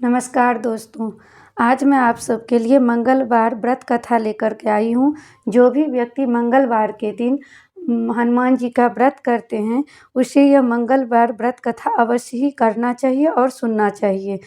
नमस्कार दोस्तों। आज मैं आप सबके लिए मंगलवार व्रत कथा लेकर के आई हूँ। जो भी व्यक्ति मंगलवार के दिन हनुमान जी का व्रत करते हैं, उसे यह मंगलवार व्रत कथा अवश्य ही करना चाहिए और सुनना चाहिए।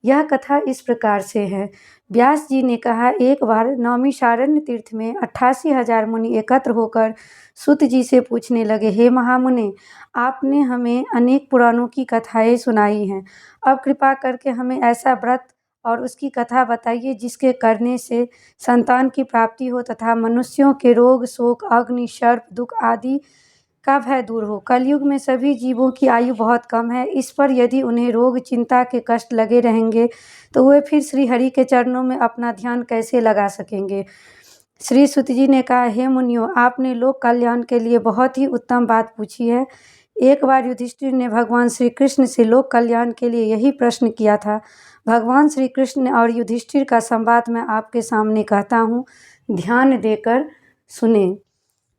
यह कथा इस प्रकार से है। व्यास जी ने कहा, एक बार नौमिषारण्य तीर्थ में 88,000 मुनि एकत्र होकर सूत जी से पूछने लगे, हे महामुने, आपने हमें अनेक पुराणों की कथाएं सुनाई हैं। अब कृपा करके हमें ऐसा व्रत और उसकी कथा बताइए जिसके करने से संतान की प्राप्ति हो तथा मनुष्यों के रोग, शोक, अग्नि, सर्प, दुख आदि का भय दूर हो। कलयुग में सभी जीवों की आयु बहुत कम है। इस पर यदि उन्हें रोग, चिंता के कष्ट लगे रहेंगे तो वे फिर श्री हरि के चरणों में अपना ध्यान कैसे लगा सकेंगे। श्री सुत जी ने कहा, हे मुनियों, आपने लोक कल्याण के लिए बहुत ही उत्तम बात पूछी है। एक बार युधिष्ठिर ने भगवान श्री कृष्ण से लोक कल्याण के लिए यही प्रश्न किया था। भगवान श्री कृष्ण और युधिष्ठिर का संवाद मैं आपके सामने कहता हूँ, ध्यान देकर सुने।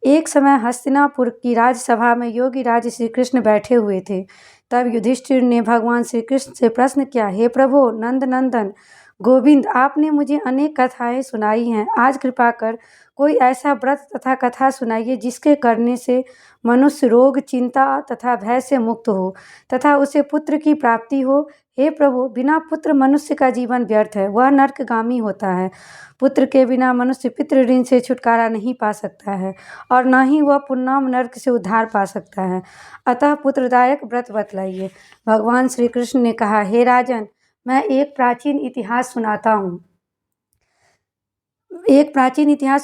एक समय हस्तिनापुर की राजसभा में योगी राज श्री कृष्ण बैठे हुए थे। तब युधिष्ठिर ने भगवान श्री कृष्ण से प्रश्न किया, हे प्रभु नंद नंदन गोविंद, आपने मुझे अनेक कथाएं सुनाई हैं। आज कृपा कर कोई ऐसा व्रत तथा कथा सुनाइए जिसके करने से मनुष्य रोग, चिंता तथा भय से मुक्त हो तथा उसे पुत्र की प्राप्ति हो। हे प्रभु, बिना पुत्र मनुष्य का जीवन व्यर्थ है, वह नरकगामी होता है। पुत्र के बिना मनुष्य पितृ ऋण से छुटकारा नहीं पा सकता है और न ही वह पुण्यम नरक से उद्धार पा सकता है। अतः पुत्रदायक व्रत बतलाइए। भगवान श्री कृष्ण ने कहा, हे राजन, मैं एक प्राचीन इतिहास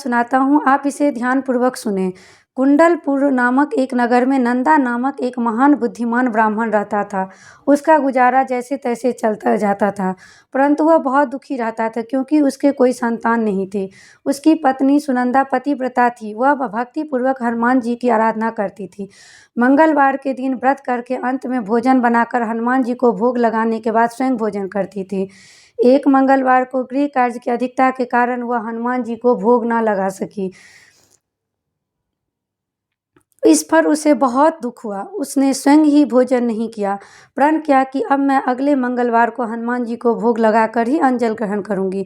सुनाता हूँ। आप इसे ध्यानपूर्वक सुने। कुंडलपुर नामक एक नगर में नंदा नामक एक महान बुद्धिमान ब्राह्मण रहता था। उसका गुजारा जैसे तैसे चलता जाता था, परंतु वह बहुत दुखी रहता था क्योंकि उसके कोई संतान नहीं थे। उसकी पत्नी सुनंदा पतिव्रता थी। वह भक्तिपूर्वक हनुमान जी की आराधना करती थी। मंगलवार के दिन व्रत करके अंत में भोजन बनाकर हनुमान जी को भोग लगाने के बाद स्वयं भोजन करती थी। एक मंगलवार को गृह कार्य की अधिकता के कारण वह हनुमान जी को भोग न लगा सकी। इस पर उसे बहुत दुख हुआ। उसने स्वयं ही भोजन नहीं किया। प्रण किया कि अब मैं अगले मंगलवार को हनुमान जी को भोग लगाकर ही अंजल ग्रहण करूंगी।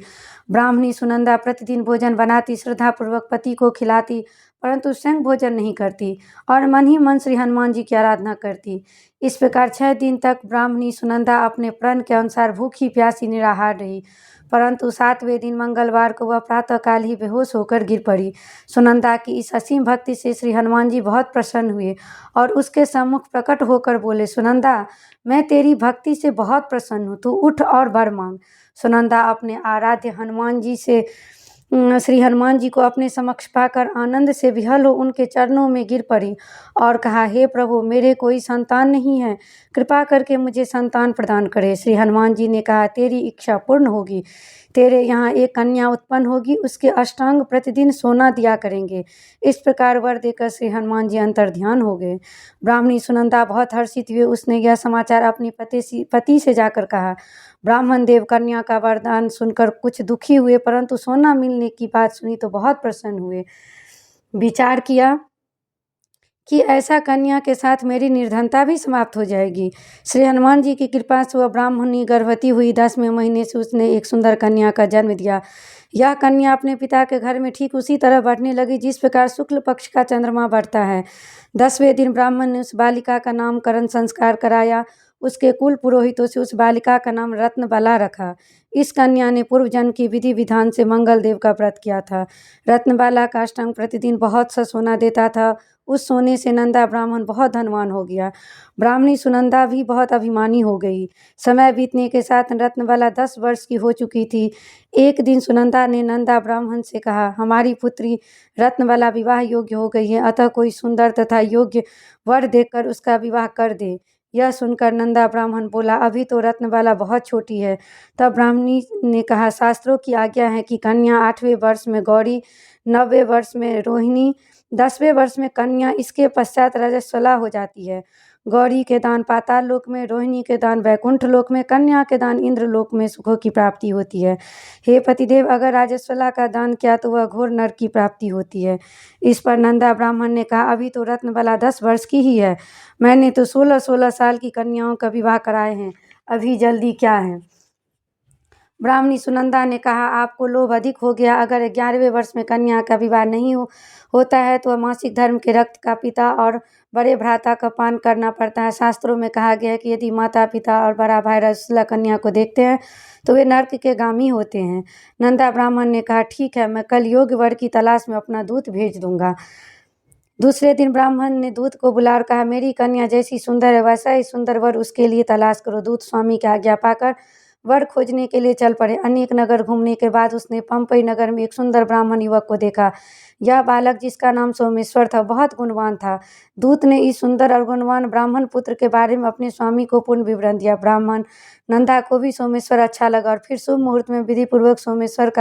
ब्राह्मणी सुनंदा प्रतिदिन भोजन बनाती, श्रद्धापूर्वक पति को खिलाती, परंतु स्वयं भोजन नहीं करती और मन ही मन श्री हनुमान जी की आराधना करती। इस प्रकार 6 दिन तक ब्राह्मणी सुनंदा अपने प्रण के अनुसार भूखी प्यासी निराहार रही, परंतु 7वें दिन मंगलवार को वह प्रातःकाल ही बेहोश होकर गिर पड़ी। सुनंदा की इस असीम भक्ति से श्री हनुमान जी बहुत प्रसन्न हुए और उसके सम्मुख प्रकट होकर बोले, सुनंदा, मैं तेरी भक्ति से बहुत प्रसन्न हूँ, तू उठ और वर मांग। सुनंदा अपने आराध्य श्री हनुमान जी को अपने समक्ष पाकर आनंद से विहल हो उनके चरणों में गिर पड़ी और कहा, हे प्रभु, मेरे कोई संतान नहीं है, कृपा करके मुझे संतान प्रदान करे। श्री हनुमान जी ने कहा, तेरी इच्छा पूर्ण होगी। तेरे यहाँ एक कन्या उत्पन्न होगी, उसके अष्टांग प्रतिदिन सोना दिया करेंगे। इस प्रकार वर देकर श्री हनुमान जी अंतर्ध्यान हो गए। ब्राह्मणी सुनंदा बहुत हर्षित हुई। उसने यह समाचार अपने पति से जाकर कहा। ब्राह्मण देव कन्या का वरदान सुनकर कुछ दुखी हुए, परंतु सोना मिलने की बात सुनी तो बहुत प्रसन्न हुए। विचार किया कि ऐसा कन्या के साथ मेरी निर्धनता भी समाप्त हो जाएगी। श्री हनुमान जी की कृपा से वह ब्राह्मणी गर्भवती हुई। 10वें महीने से उसने एक सुंदर कन्या का जन्म दिया। यह कन्या अपने पिता के घर में ठीक उसी तरह बढ़ने लगी जिस प्रकार शुक्ल पक्ष का चंद्रमा बढ़ता है। 10वें दिन ब्राह्मण ने उस बालिका का नामकरण संस्कार कराया। उसके कुल पुरोहितों से उस बालिका का नाम रत्नबाला रखा। इस कन्या ने पूर्व जन्म की विधि विधान से मंगल देव का व्रत किया था। रत्नबाला का अष्टांग प्रतिदिन बहुत सा सोना देता था। उस सोने से नंदा ब्राह्मण बहुत धनवान हो गया। ब्राह्मणी सुनंदा भी बहुत अभिमानी हो गई। समय बीतने के साथ रत्नबाला 10 वर्ष की हो चुकी थी। एक दिन सुनंदा ने नंदा ब्राह्मण से कहा, हमारी पुत्री रत्नबाला विवाह योग्य हो गई है, अतः कोई सुंदर तथा योग्य वर देकर उसका विवाह कर दे। यह सुनकर नंदा ब्राह्मण बोला, अभी तो रत्नबाला बहुत छोटी है। तब ब्राह्मणी ने कहा, शास्त्रों की आज्ञा है कि कन्या 8वें वर्ष में गौरी, 9वें वर्ष में रोहिणी, 10वें वर्ष में कन्या, इसके पश्चात रजस्वला हो जाती है। गौरी के दान पाताल लोक में, रोहिणी के दान वैकुंठ लोक में, कन्या के दान इंद्र लोक में सुखों की प्राप्ति होती है। हे पतिदेव, अगर राजस्वला का दान किया तो वह घोर नरक की प्राप्ति होती है। इस पर नंदा ब्राह्मण ने कहा, अभी तो रत्नबाला 10 वर्ष की ही है। मैंने तो 16-16 साल की कन्याओं का विवाह कराए हैं, अभी जल्दी क्या है। ब्राह्मणी सुनंदा ने कहा, आपको लोभ अधिक हो गया। अगर 11वें वर्ष में कन्या का विवाह नहीं होता है तो मासिक धर्म के रक्त का पिता और बड़े भ्राता का पान करना पड़ता है। शास्त्रों में कहा गया है कि यदि माता पिता और बड़ा भाई रसला कन्या को देखते हैं तो वे नर्क के गामी होते हैं। नंदा ब्राह्मण ने कहा, ठीक है, मैं कल योग्य वर की तलाश में अपना दूत भेज दूंगा। दूसरे दिन ब्राह्मण ने दूत को बुला और कहा, मेरी कन्या जैसी सुंदर है वैसा ही सुंदर वर उसके लिए तलाश करो। दूत स्वामी की आज्ञा पाकर वर खोजने के लिए चल पड़े। अनेक नगर घूमने के बाद उसने पंपई नगर में एक सुंदर ब्राह्मण युवक को देखा। यह बालक, जिसका नाम सोमेश्वर था, बहुत गुणवान था। दूत ने इस सुंदर और गुणवान ब्राह्मण पुत्र के बारे में अपने स्वामी को पूर्ण विवरण दिया। ब्राह्मण नंदा को भी सोमेश्वर अच्छा लगा और फिर शुभ मुहूर्त में विधि पूर्वक सोमेश्वर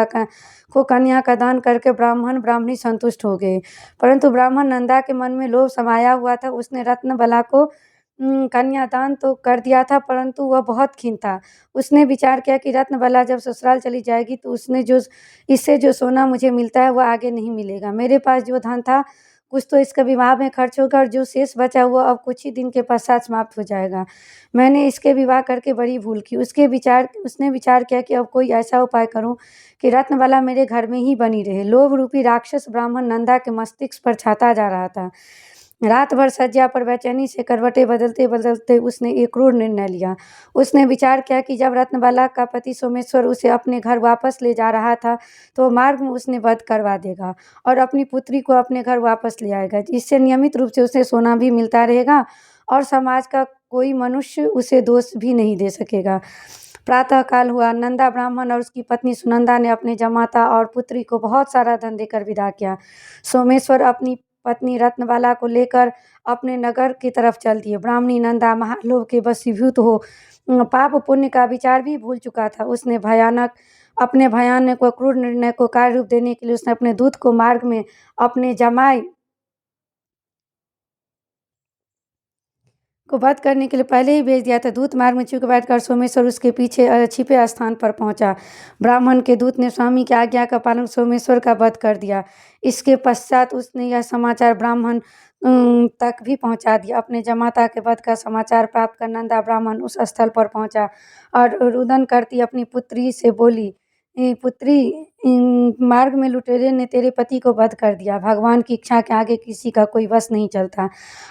को कन्या का दान करके ब्राह्मण ब्राह्मणी संतुष्ट हो गए। परंतु ब्राह्मण नंदा के मन में लोभ समाया हुआ था। उसने रत्नबला को कन्यादान तो कर दिया था, परंतु वह बहुत खीन था। उसने विचार किया कि रत्नबला जब ससुराल चली जाएगी तो इससे जो सोना मुझे मिलता है वह आगे नहीं मिलेगा। मेरे पास जो धन था कुछ तो इसका विवाह में खर्च होगा और जो शेष बचा हुआ अब कुछ ही दिन के पश्चात समाप्त हो जाएगा। मैंने इसके विवाह करके बड़ी भूल की। उसने विचार किया कि अब कोई ऐसा उपाय करूं कि रत्नबाला मेरे घर में ही बनी रहे। लोभ रूपी राक्षस ब्राह्मण नंदा के मस्तिष्क पर छाता जा रहा था। रात भर सज्जा पर बेचैनी से करवटें बदलते बदलते उसने एक क्रूर निर्णय लिया। उसने विचार किया कि जब रत्नबाला का पति सोमेश्वर उसे अपने घर वापस ले जा रहा था तो मार्ग में उसने वध करवा देगा और अपनी पुत्री को अपने घर वापस ले आएगा। इससे नियमित रूप से उसे सोना भी मिलता रहेगा और समाज का कोई मनुष्य उसे दोष भी नहीं दे सकेगा। प्रातःकाल हुआ। नंदा ब्राह्मण और उसकी पत्नी सुनंदा ने अपने जमाता और पुत्री को बहुत सारा धन देकर विदा किया। सोमेश्वर अपनी पत्नी रत्नबाला को लेकर अपने नगर की तरफ चल दिए। ब्राह्मणी नंदा महालोभ के वशीभूत हो पाप पुण्य का विचार भी भूल चुका था। अपने भयानक व क्रूर निर्णय को कार्य रूप देने के लिए उसने अपने दूत को मार्ग में अपने जमाई को वध करने के लिए पहले ही भेज दिया था। दूत मार्ग में चूक बैठकर सोमेश्वर उसके पीछे छिपे स्थान पर पहुंचा। ब्राह्मण के दूत ने स्वामी की आज्ञा का पालन सोमेश्वर का वध कर दिया। इसके पश्चात उसने यह समाचार ब्राह्मण तक भी पहुंचा दिया। अपने जमाता के वध का समाचार प्राप्त कर नंदा ब्राह्मण उस स्थल पर पहुंचा और रुदन करती अपनी पुत्री से बोली, पुत्री, मार्ग में लुटेरे ने तेरे पति को वध कर दिया। भगवान की इच्छा के आगे किसी का कोई वश नहीं चलता।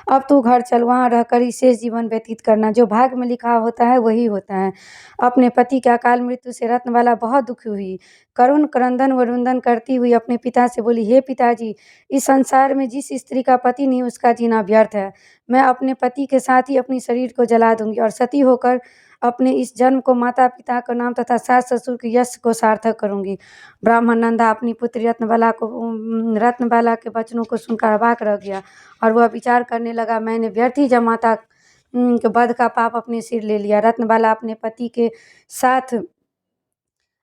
अब तू घर चल, वहाँ रहकर ही शेष जीवन व्यतीत करना। जो भाग्य में लिखा होता है वही होता है। अपने पति के अकाल मृत्यु से रत्नबाला बहुत दुखी हुई। करुण क्रंदन व रुंदन करती हुई अपने पिता से बोली, हे पिताजी, इस संसार में जिस स्त्री का पति नहीं उसका जीना व्यर्थ है। मैं अपने पति के साथ ही अपनी शरीर को जला दूंगी और सती होकर अपने इस जन्म को माता पिता का नाम तथा सास ससुर के यश को सार्थक करूंगी। ब्राह्मण नंदा अपनी पुत्री रत्नबाला के वचनों को सुनकर अवाक रह गया और वह विचार करने लगा, मैंने व्यर्थ ही जमाता के वध का पाप अपने सिर ले लिया। रत्नबाला अपने पति के साथ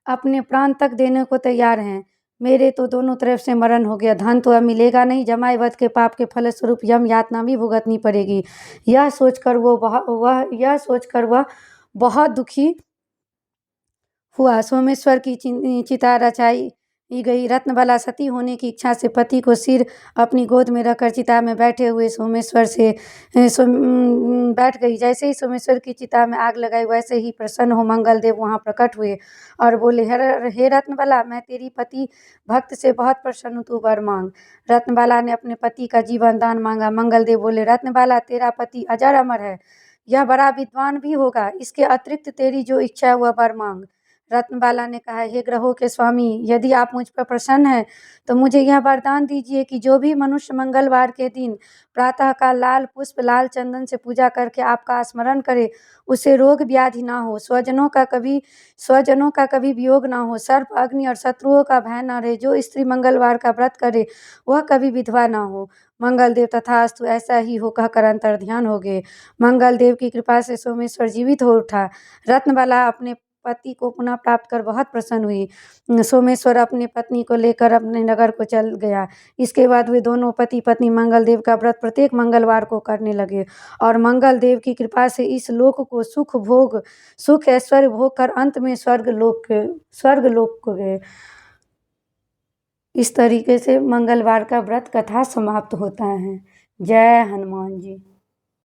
अपने प्राण तक देने को तैयार हैं। मेरे तो दोनों तरफ से मरण हो गया। धन तो अब मिलेगा नहीं, जमाई वध के पाप के फलस्वरूप यम यातना भी भुगतनी पड़ेगी। यह सोचकर वह बहुत दुखी हुआ। सोमेश्वर की चिता रचाई गई। रत्नबाला सती होने की इच्छा से पति को सिर अपनी गोद में रखकर चिता में बैठे हुए सोमेश्वर से बैठ गई। जैसे ही सोमेश्वर की चिता में आग लगाई वैसे ही प्रसन्न हो मंगल देव वहाँ प्रकट हुए और बोले, हे रत्नबाला, मैं तेरी पति भक्त से बहुत प्रसन्न हूँ, तू वर मांग। रत्नबाला ने अपने पति का जीवन दान मांगा। मंगल देव बोले, रत्नबाला, तेरा पति अजर अमर है, यह बड़ा विद्वान भी होगा। इसके अतिरिक्त तेरी जो इच्छा है वह वर मांग। रत्नबाला ने कहा, हे ग्रहों के स्वामी, यदि आप मुझ पर प्रसन्न हैं तो मुझे यह वरदान दीजिए कि जो भी मनुष्य मंगलवार के दिन प्रातःकाल लाल पुष्प लाल चंदन से पूजा करके आपका स्मरण करे उसे रोग व्याधि ना हो, स्वजनों का कभी वियोग ना हो, सर्प अग्नि और शत्रुओं का भय न रहे। जो स्त्री मंगलवार का व्रत करे वह कभी विधवा ना हो। मंगल देव तथास्तु, ऐसा ही हो कहकर अंतर ध्यान हो गए। मंगल देव की कृपा से सोमेश्वर जीवित हो उठा। रत्नबाला अपने पति को पुनः प्राप्त कर बहुत प्रसन्न हुई। सोमेश्वर अपने पत्नी को लेकर अपने नगर को चल गया। इसके बाद वे दोनों पति पत्नी मंगल देव का व्रत प्रत्येक मंगलवार को करने लगे और मंगल देव की कृपा से इस लोक को सुख ऐश्वर्य भोग कर अंत में स्वर्ग लोक को गए। इस तरीके से मंगलवार का व्रत कथा समाप्त होता है। जय हनुमान जी।